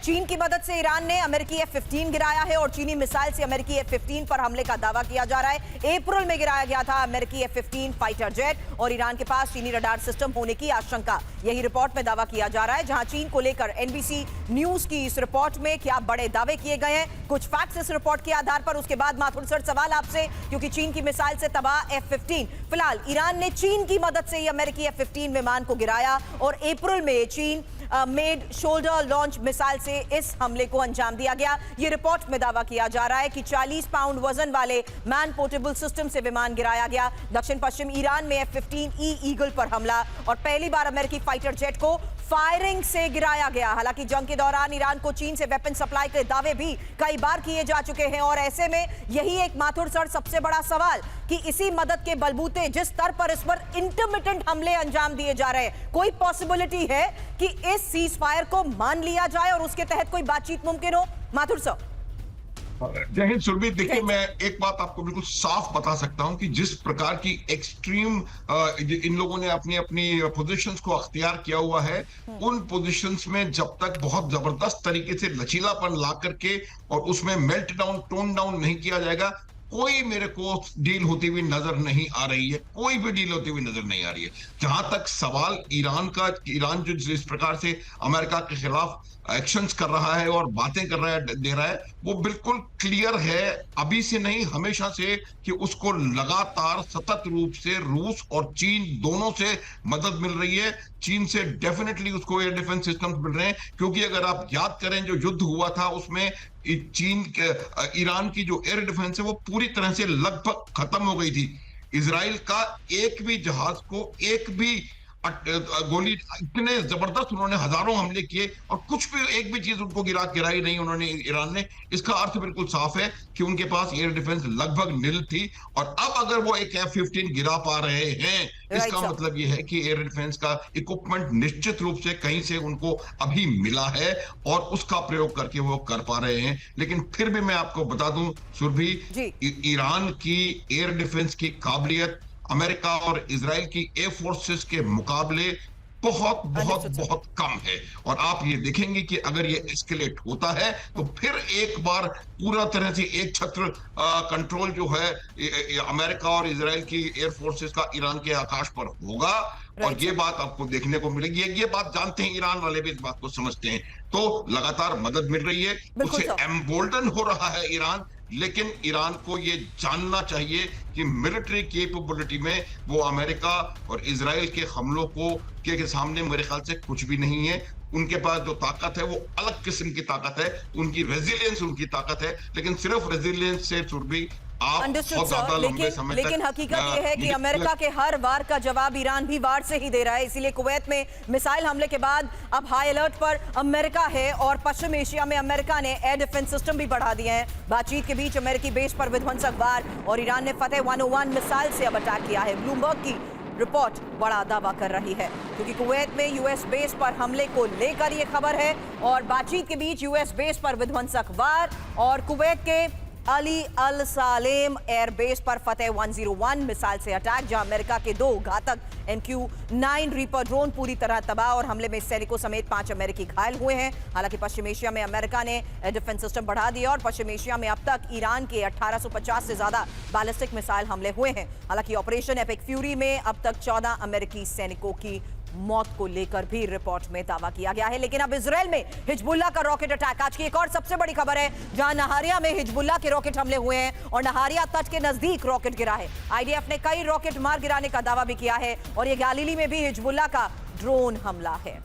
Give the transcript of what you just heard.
चीन की मदद से ईरान ने अमेरिकी F-15 गिराया है और चीनी मिसाइल से अमेरिकी F-15 पर हमले का दावा किया जा रहा है। अप्रैल में गिराया गया था अमेरिकी F-15 फाइटर जेट और ईरान के पास चीनी रडार सिस्टम होने की आशंका, यही रिपोर्ट में दावा किया जा रहा है। जहां चीन को लेकर NBC न्यूज की इस रिपोर्ट में क्या बड़े दावे किए गए हैं, कुछ फैक्ट्स इस रिपोर्ट के आधार पर। उसके बाद माथुर सर सवाल आपसे, क्योंकि चीन की मिसाइल से तबाह F-15, फिलहाल ईरान ने चीन की मदद से ही अमेरिकी F-15 विमान को गिराया और अप्रैल में चीन मेड शोल्डर लॉन्च मिसाइल से इस हमले को अंजाम दिया गया। यह रिपोर्ट में दावा किया जा रहा है कि 40 पाउंड वजन वाले मैन पोर्टेबल सिस्टम से विमान गिराया गया। दक्षिण पश्चिम ईरान में F-15E ईगल पर हमला और पहली बार अमेरिकी फाइटर जेट को फायरिंग से गिराया गया। हालांकि जंग के दौरान ईरान को चीन से वेपन सप्लाई के दावे भी कई बार किए जा चुके हैं और ऐसे में यही एक माथुर सर सबसे बड़ा सवाल कि इसी मदद के बलबूते जिस स्तर पर इस पर इंटरमिटेंट हमले अंजाम दिए जा रहे हैं, कोई पॉसिबिलिटी है कि इस सीज फायर को मान लिया जाए और उसके तहत कोई बातचीत मुमकिन हो? माथुर सर। जय हिंद सुरभि, देखिए मैं एक बात आपको बिल्कुल साफ बता सकता हूं कि जिस प्रकार की एक्सट्रीम इन लोगों ने अपनी अपनी पोजीशंस को अख्तियार किया हुआ है, उन पोजीशंस में जब तक बहुत जबरदस्त तरीके से लचीलापन ला करके और उसमें मेल्ट डाउन टोन डाउन नहीं किया जाएगा, कोई मेरे को डील होती हुई नजर नहीं आ रही है। कोई भी डील होती हुई नजर नहीं आ रही है। जहां तक सवाल ईरान का, ईरान जो जिस प्रकार से अमेरिका के खिलाफ एक्शंस कर रहा है और बातें कर रहा है, दे रहा है, वो बिल्कुल क्लियर है अभी से नहीं हमेशा से कि उसको लगातार सतत रूप से रूस और चीन दोनों से मदद मिल रही है। चीन से डेफिनेटली उसको एयर डिफेंस सिस्टम्स मिल रहे हैं, क्योंकि अगर आप याद करें जो युद्ध हुआ था उसमें चीन के ईरान की जो एयर डिफेंस है वो पूरी तरह से लगभग खत्म हो गई थी। इजराइल का एक भी जहाज को एक भी गोली, इतने जबरदस्त उन्होंने हजारों हमले किए और कुछ भी एक भी चीज उनको गिराई नहीं उन्होंने, ईरान ने। इसका अर्थ बिल्कुल साफ है कि उनके पास एयर डिफेंस लगभग निल थी और अब अगर वो एक F-15 गिरा पा रहे हैं, इसका मतलब ये है कि एयर डिफेंस का इक्विपमेंट निश्चित रूप से कहीं से उनको अभी मिला है और उसका प्रयोग करके वो कर पा रहे हैं। लेकिन फिर भी मैं आपको बता दूं सुरभि, ईरान की एयर डिफेंस की काबिलियत अमेरिका और इजराइल की एयर फोर्सेस के मुकाबले बहुत बहुत बहुत कम है। और आप ये देखेंगे कि अगर ये एस्केलेट होता है तो फिर एक बार पूरा तरह से एक छत्र कंट्रोल जो है अमेरिका और इजराइल की एयर फोर्सेस का ईरान के आकाश पर होगा और ये बात आपको देखने को मिलेगी। ये बात जानते हैं, ईरान वाले भी इस बात को समझते हैं। तो लगातार मदद मिल रही है, उससे एम्बोल्डन हो रहा है ईरान, लेकिन ईरान को ये जानना चाहिए कि मिलिट्री कैपेबिलिटी में वो अमेरिका और इजराइल के हमलों के सामने मेरे ख्याल से कुछ भी नहीं है। उनके पास जो ताकत है वो अलग किस्म की ताकत है, उनकी रेजिलियंस उनकी ताकत है, लेकिन सिर्फ रेजिलियंस से सुरभि आप बहुत ज्यादा लंबे समय लेकिन हकीकत ये है कि अमेरिका के हर वार का जवाब ईरान भी वार से ही दे रहा है। इसीलिए कुवैत में मिसाइल हमले के बाद अब हाई अलर्ट पर अमेरिका है और पश्चिम एशिया में अमेरिका ने एयर डिफेंस सिस्टम भी बढ़ा दिए हैं। बातचीत के बीच अमेरिकी बेस पर विध्वंसक वार और ईरान ने फतेह 101 मिसाइल से अब अटैक किया है। ब्लूमबर्ग की रिपोर्ट बड़ा दावा कर रही है, क्योंकि कुवैत में यूएस बेस पर हमले को लेकर यह खबर है और बातचीत के बीच यूएस बेस पर विध्वंसक वार और कुवैत के अली अल सालेम एयरबेस पर फतेह 101 मिसाइल से अटैक, जहां अमेरिका के 2 घातक MQ-9 रीपर ड्रोन पूरी तरह तबाह और हमले में सैनिकों समेत 5 अमेरिकी घायल हुए हैं। हालांकि पश्चिम एशिया में अमेरिका ने एयर डिफेंस सिस्टम बढ़ा दिया और पश्चिम एशिया में अब तक ईरान के 1850 से ज्यादा बैलिस्टिक मिसाइल हमले हुए हैं। हालांकि ऑपरेशन एपिक फ्यूरी में अब तक 14 अमेरिकी सैनिकों की मौत को लेकर भी रिपोर्ट में दावा किया गया है। लेकिन अब इजराइल में हिजबुल्लाह का रॉकेट अटैक, आज की एक और सबसे बड़ी खबर है, जहां नहारिया में हिजबुल्लाह के रॉकेट हमले हुए हैं और नहारिया तट के नजदीक रॉकेट गिरा है। IDF ने कई रॉकेट मार गिराने का दावा भी किया है और ये गैलीली में भी हिजबुल्लाह का ड्रोन हमला है।